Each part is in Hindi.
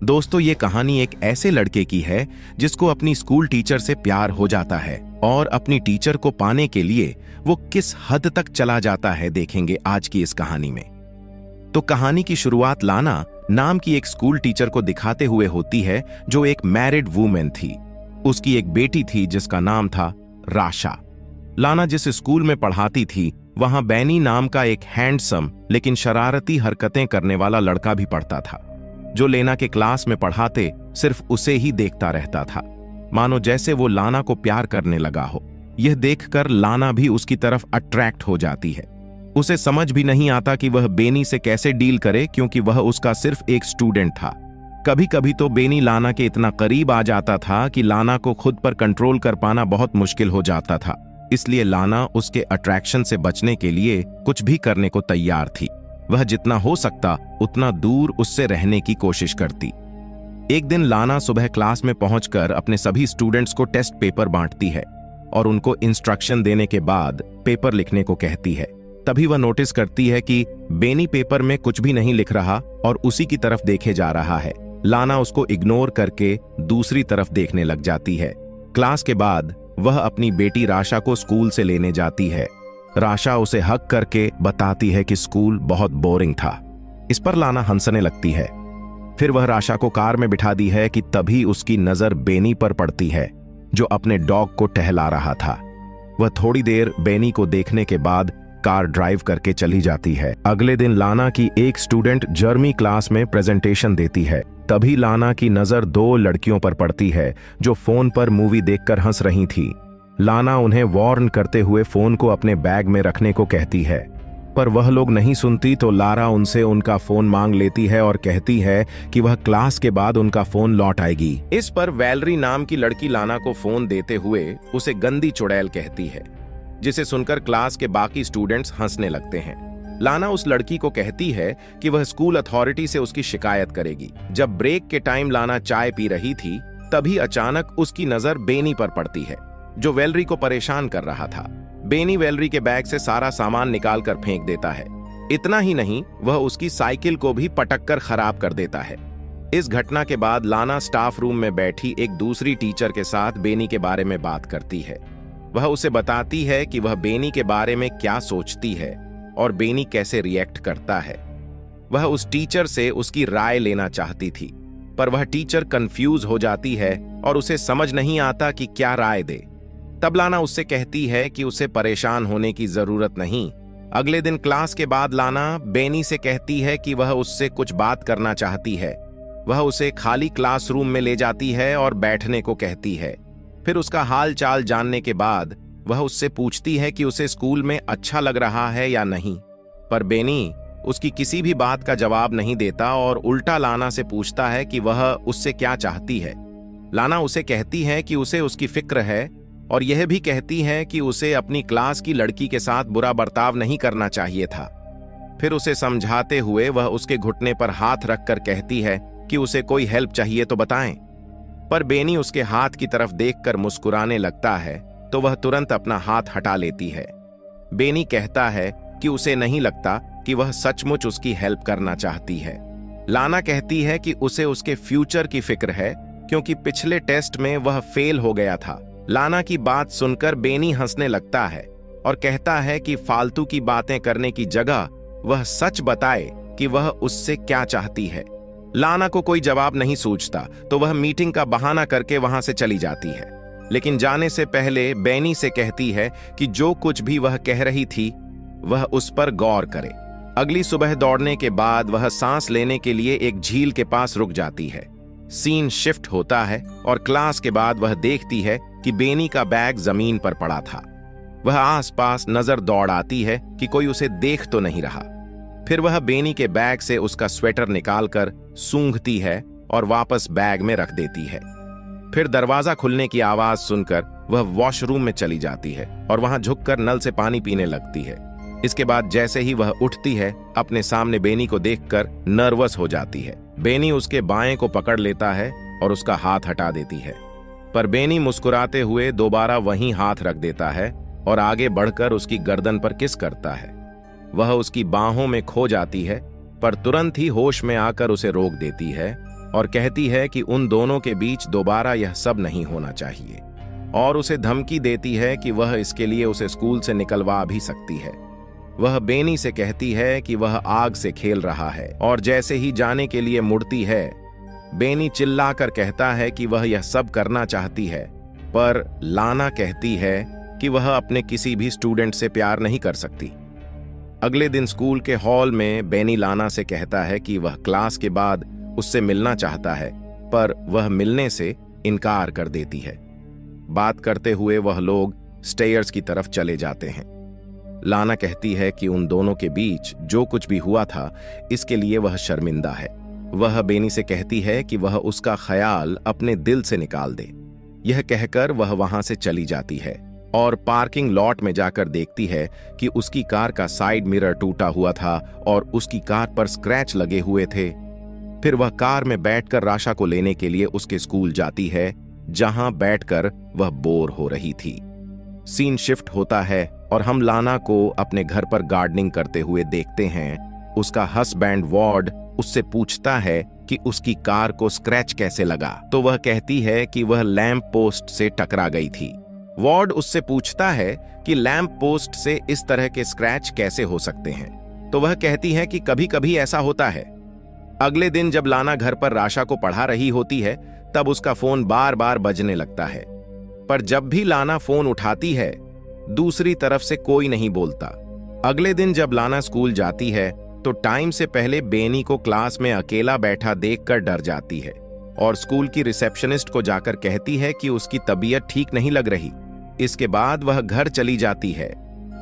दोस्तों, ये कहानी एक ऐसे लड़के की है जिसको अपनी स्कूल टीचर से प्यार हो जाता है और अपनी टीचर को पाने के लिए वो किस हद तक चला जाता है देखेंगे आज की इस कहानी में। तो कहानी की शुरुआत लाना नाम की एक स्कूल टीचर को दिखाते हुए होती है जो एक मैरिड वूमेन थी। उसकी एक बेटी थी जिसका नाम था राशा। लाना जिस स्कूल में पढ़ाती थी वहां बैनी नाम का एक हैंडसम लेकिन शरारती हरकतें करने वाला लड़का भी पढ़ता था, जो लेना के क्लास में पढ़ाते सिर्फ उसे ही देखता रहता था, मानो जैसे वो लाना को प्यार करने लगा हो। यह देखकर लाना भी उसकी तरफ अट्रैक्ट हो जाती है। उसे समझ भी नहीं आता कि वह बेनी से कैसे डील करे, क्योंकि वह उसका सिर्फ एक स्टूडेंट था। कभी कभी तो बेनी लाना के इतना करीब आ जाता था कि लाना को खुद पर कंट्रोल कर पाना बहुत मुश्किल हो जाता था। इसलिए लाना उसके अट्रैक्शन से बचने के लिए कुछ भी करने को तैयार थी। वह जितना हो सकता उतना दूर उससे रहने की कोशिश करती। एक दिन लाना सुबह क्लास में पहुंचकर अपने सभी स्टूडेंट्स को टेस्ट पेपर बांटती है और उनको इंस्ट्रक्शन देने के बाद पेपर लिखने को कहती है। तभी वह नोटिस करती है कि बेनी पेपर में कुछ भी नहीं लिख रहा और उसी की तरफ देखे जा रहा है। लाना उसको इग्नोर करके दूसरी तरफ देखने लग जाती है। क्लास के बाद वह अपनी बेटी राशा को स्कूल से लेने जाती है। राशा उसे हक करके बताती है कि स्कूल बहुत बोरिंग था। इस पर लाना हंसने लगती है। फिर वह राशा को कार में बिठा दी है कि तभी उसकी नजर बेनी पर पड़ती है, जो अपने डॉग को टहला रहा था। वह थोड़ी देर बेनी को देखने के बाद कार ड्राइव करके चली जाती है। अगले दिन लाना की एक स्टूडेंट जर्मी क्लास में प्रेजेंटेशन देती है। तभी लाना की नजर दो लड़कियों पर पड़ती है जो फोन पर मूवी देखकर हंस रही थी। लाना उन्हें वार्न करते हुए फोन को अपने बैग में रखने को कहती है, पर वह लोग नहीं सुनती तो लारा उनसे उनका फोन मांग लेती है और कहती है कि वह क्लास के बाद उनका फोन लौट आएगी। इस पर वैलरी नाम की लड़की लाना को फोन देते हुए उसे गंदी चुड़ैल कहती है, जिसे सुनकर क्लास के बाकी स्टूडेंट्स हंसने लगते हैं। लाना उस लड़की को कहती है कि वह स्कूल अथॉरिटी से उसकी शिकायत करेगी। जब ब्रेक के टाइम लाना चाय पी रही थी तभी अचानक उसकी नजर बेनी पर पड़ती है, जो वैलरी को परेशान कर रहा था। बेनी वैलरी के बैग से सारा सामान निकालकर फेंक देता है। इतना ही नहीं, वह उसकी साइकिल को भी पटक कर खराब कर देता है। इस घटना के बाद लाना स्टाफ रूम में बैठी एक दूसरी टीचर के साथ बेनी के बारे में बात करती है। वह उसे बताती है कि वह बेनी के बारे में क्या सोचती है और बेनी कैसे रिएक्ट करता है। वह उस टीचर से उसकी राय लेना चाहती थी, पर वह टीचर कंफ्यूज हो जाती है और उसे समझ नहीं आता कि क्या राय दे। तब लाना उससे कहती है कि उसे परेशान होने की जरूरत नहीं। अगले दिन क्लास के बाद लाना बेनी से कहती है कि वह उससे कुछ बात करना चाहती है। वह उसे खाली क्लासरूम में ले जाती है और बैठने को कहती है। फिर उसका हाल चाल जानने के बाद वह उससे पूछती है कि उसे स्कूल में अच्छा लग रहा है या नहीं, पर बेनी उसकी किसी भी बात का जवाब नहीं देता और उल्टा लाना से पूछता है कि वह उससे क्या चाहती है। लाना उसे कहती है कि उसे उसकी फिक्र है और यह भी कहती है कि उसे अपनी क्लास की लड़की के साथ बुरा बर्ताव नहीं करना चाहिए था। फिर उसे समझाते हुए वह उसके घुटने पर हाथ रखकर कहती है कि उसे कोई हेल्प चाहिए तो बताएं, पर बेनी उसके हाथ की तरफ देखकर मुस्कुराने लगता है तो वह तुरंत अपना हाथ हटा लेती है। बेनी कहता है कि उसे नहीं लगता कि वह सचमुच उसकी हेल्प करना चाहती है। लाना कहती है कि उसे उसके फ्यूचर की फिक्र है, क्योंकि पिछले टेस्ट में वह फेल हो गया था। लाना की बात सुनकर बेनी हंसने लगता है और कहता है कि फालतू की बातें करने की जगह वह सच बताए कि वह उससे क्या चाहती है। लाना को कोई जवाब नहीं सूझता तो वह मीटिंग का बहाना करके वहां से चली जाती है, लेकिन जाने से पहले बेनी से कहती है कि जो कुछ भी वह कह रही थी वह उस पर गौर करे। अगली सुबह दौड़ने के बाद वह सांस लेने के लिए एक झील के पास रुक जाती है। सीन शिफ्ट होता है और क्लास के बाद वह देखती है कि बेनी का बैग जमीन पर पड़ा था। वह आसपास नजर दौड़ाती है कि कोई उसे देख तो नहीं रहा। फिर वह बेनी के बैग से उसका स्वेटर निकालकर सूंघती है और वापस बैग में रख देती है। फिर दरवाजा खुलने की आवाज सुनकर वह वॉशरूम में चली जाती है और वहां झुककर नल से पानी पीने लगती है। इसके बाद जैसे ही वह उठती है, अपने सामने बेनी को देखकर नर्वस हो जाती है। बेनी उसके बाएं को पकड़ लेता है और उसका हाथ हटा देती है, पर बेनी मुस्कुराते हुए दोबारा वहीं हाथ रख देता है और आगे बढ़कर उसकी गर्दन पर किस करता है। वह उसकी बाहों में खो जाती है, पर तुरंत ही होश में आकर उसे रोक देती है और कहती है कि उन दोनों के बीच दोबारा यह सब नहीं होना चाहिए, और उसे धमकी देती है कि वह इसके लिए उसे स्कूल से निकलवा भी सकती है। वह बेनी से कहती है कि वह आग से खेल रहा है, और जैसे ही जाने के लिए मुड़ती है, बेनी चिल्लाकर कहता है कि वह यह सब करना चाहती है, पर लाना कहती है कि वह अपने किसी भी स्टूडेंट से प्यार नहीं कर सकती। अगले दिन स्कूल के हॉल में बेनी लाना से कहता है कि वह क्लास के बाद उससे मिलना चाहता है, पर वह मिलने से इनकार कर देती है। बात करते हुए वह लोग स्टेयर्स की तरफ चले जाते हैं। लाना कहती है कि उन दोनों के बीच जो कुछ भी हुआ था, इसके लिए वह शर्मिंदा है। वह बेनी से कहती है कि वह उसका ख्याल अपने दिल से निकाल दे। यह कहकर वह वहां से चली जाती है और पार्किंग लॉट में जाकर देखती है कि उसकी कार का साइड मिरर टूटा हुआ था और उसकी कार पर स्क्रैच लगे हुए थे। फिर वह कार में बैठकर राशा को लेने के लिए उसके स्कूल जाती है, जहां बैठकर वह बोर हो रही थी। सीन शिफ्ट होता है और हम लाना को अपने घर पर गार्डनिंग करते हुए देखते हैं। उसका हस्बैंड वॉर्ड उससे पूछता है कि उसकी कार को स्क्रैच कैसे लगा, तो वह कहती है कि वह लैंप पोस्ट से टकरा गई थी। वॉर्ड उससे पूछता है कि लैंप पोस्ट से इस तरह के स्क्रैच कैसे हो सकते हैं, तो वह कहती है कि कभी कभी ऐसा होता है। अगले दिन जब लाना घर पर राशा को पढ़ा रही होती है, तब उसका फोन बार बार बजने लगता है, पर जब भी लाना फोन उठाती है, दूसरी तरफ से कोई नहीं बोलता। अगले दिन जब लाना स्कूल जाती है, तो टाइम से पहले बेनी को क्लास में अकेला बैठा देखकर डर जाती है और स्कूल की रिसेप्शनिस्ट को जाकर कहती है कि उसकी तबीयत ठीक नहीं लग रही। इसके बाद वह घर चली जाती है।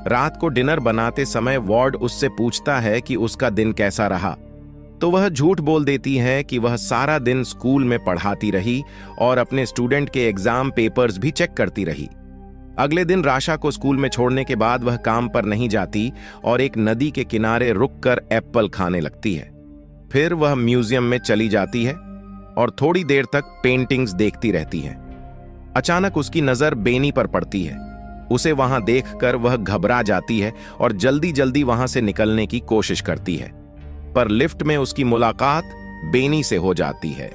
रात को डिनर बनाते समय वॉर्ड उससे पूछता है कि उसका दिन कैसा रहा, तो वह झूठ बोल देती है कि वह सारा दिन स्कूल में पढ़ाती रही और अपने स्टूडेंट के एग्जाम पेपर्स भी चेक करती रही। अगले दिन राशा को स्कूल में छोड़ने के बाद वह काम पर नहीं जाती और एक नदी के किनारे रुककर एप्पल खाने लगती है। फिर वह म्यूजियम में चली जाती है और थोड़ी देर तक पेंटिंग्स देखती रहती है। अचानक उसकी नजर बेनी पर पड़ती है। उसे वहां देखकर वह घबरा जाती है और जल्दी जल्दी वहां से निकलने की कोशिश करती है, पर लिफ्ट में उसकी मुलाकात बेनी से हो जाती है।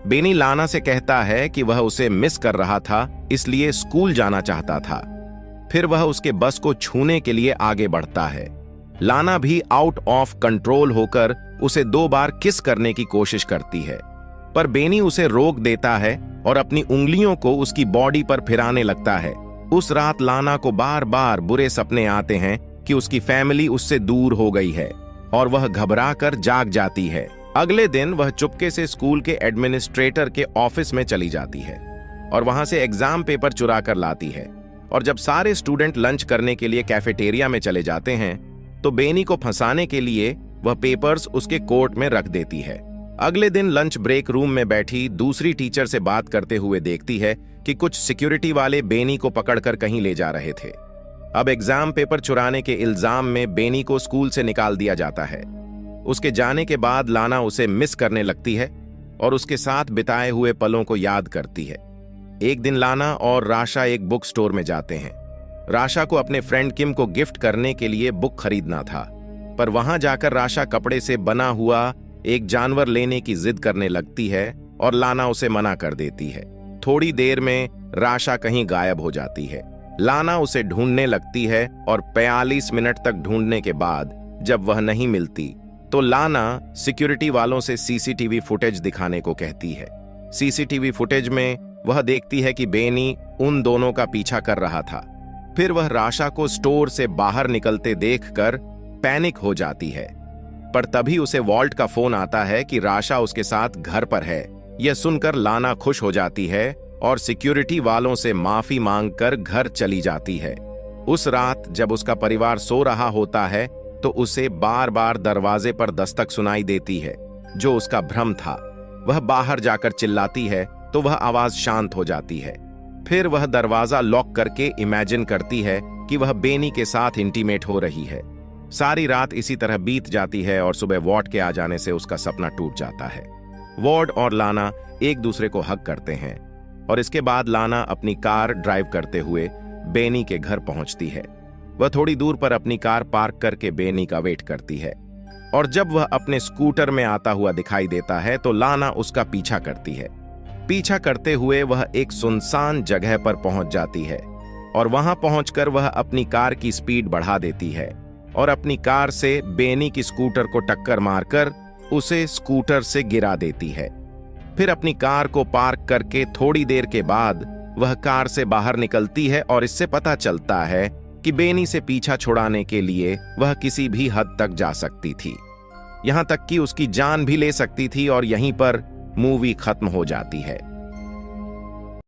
बेनी लाना से कहता है कि वह उसे मिस कर रहा था, इसलिए स्कूल जाना चाहता था। फिर वह उसके बस को छूने के लिए आगे बढ़ता है। लाना भी आउट ऑफ कंट्रोल होकर उसे 2 बार किस करने की कोशिश करती है, पर बेनी उसे रोक देता है और अपनी उंगलियों को उसकी बॉडी पर फिराने लगता है। उस रात लाना को बार बार बुरे सपने आते हैं कि उसकी फैमिली उससे दूर हो गई है और वह घबराकर जाग जाती है। अगले दिन वह चुपके से स्कूल के एडमिनिस्ट्रेटर के ऑफिस में चली जाती है और वहां से एग्जाम पेपर चुरा कर लाती है। और जब सारे स्टूडेंट लंच करने के लिए कैफेटेरिया में चले जाते हैं, तो बेनी को फंसाने के लिए वह पेपर्स उसके कोट में रख देती है। अगले दिन लंच ब्रेक रूम में बैठी दूसरी टीचर से बात करते हुए देखती है कि कुछ सिक्योरिटी वाले बेनी को पकड़कर कहीं ले जा रहे थे। अब एग्जाम पेपर चुराने के इल्जाम में बेनी को स्कूल से निकाल दिया जाता है। उसके जाने के बाद लाना उसे मिस करने लगती है और उसके साथ बिताए हुए पलों को याद करती है। एक दिन लाना और राशा एक बुक स्टोर में जाते हैं। राशा को अपने फ्रेंड किम को गिफ्ट करने के लिए बुक खरीदना था, पर वहां जाकर राशा कपड़े से बना हुआ एक जानवर लेने की जिद करने लगती है और लाना उसे मना कर देती है। थोड़ी देर में राशा कहीं गायब हो जाती है। लाना उसे ढूंढने लगती है और 45 मिनट तक ढूंढने के बाद जब वह नहीं मिलती, तो लाना सिक्योरिटी वालों से सीसीटीवी फुटेज दिखाने को कहती है। सीसीटीवी फुटेज में वह देखती है कि बेनी उन दोनों का पीछा कर रहा था। फिर वह राशा को स्टोर से बाहर निकलते देखकर पैनिक हो जाती है, पर तभी उसे वॉल्ट का फोन आता है कि राशा उसके साथ घर पर है। यह सुनकर लाना खुश हो जाती है और सिक्योरिटी वालों से माफी मांगकर घर चली जाती है। उस रात जब उसका परिवार सो रहा होता है, तो उसे बार बार दरवाजे पर दस्तक सुनाई देती है, जो उसका भ्रम था। वह बाहर जाकर चिल्लाती है तो वह आवाज शांत हो जाती है। फिर वह दरवाजा लॉक करके इमेजिन करती है कि वह बेनी के साथ इंटीमेट हो रही है। सारी रात इसी तरह बीत जाती है और सुबह वॉर्ड के आ जाने से उसका सपना टूट जाता है। वॉर्ड और लाना एक दूसरे को हग करते हैं और इसके बाद लाना अपनी कार ड्राइव करते हुए बेनी के घर पहुंचती है। वह थोड़ी दूर पर अपनी कार पार्क करके बेनी का वेट करती है। और जब वह अपने स्कूटर में आता हुआ दिखाई देता है तो लाना उसका पीछा करती है। पीछा करते हुए वह एक सुनसान जगह पर पहुंच जाती है और वहां पहुंचकर वह अपनी कार की स्पीड बढ़ा देती है और अपनी कार से बेनी की स्कूटर को टक्कर मारकर उसे स्कूटर से गिरा देती है। फिर अपनी कार को पार्क करके थोड़ी देर के बाद वह कार से बाहर निकलती है और इससे पता चलता है कि बेनी से पीछा छुड़ाने के लिए वह किसी भी हद तक जा सकती थी, यहां तक कि उसकी जान भी ले सकती थी और यहीं पर मूवी खत्म हो जाती है।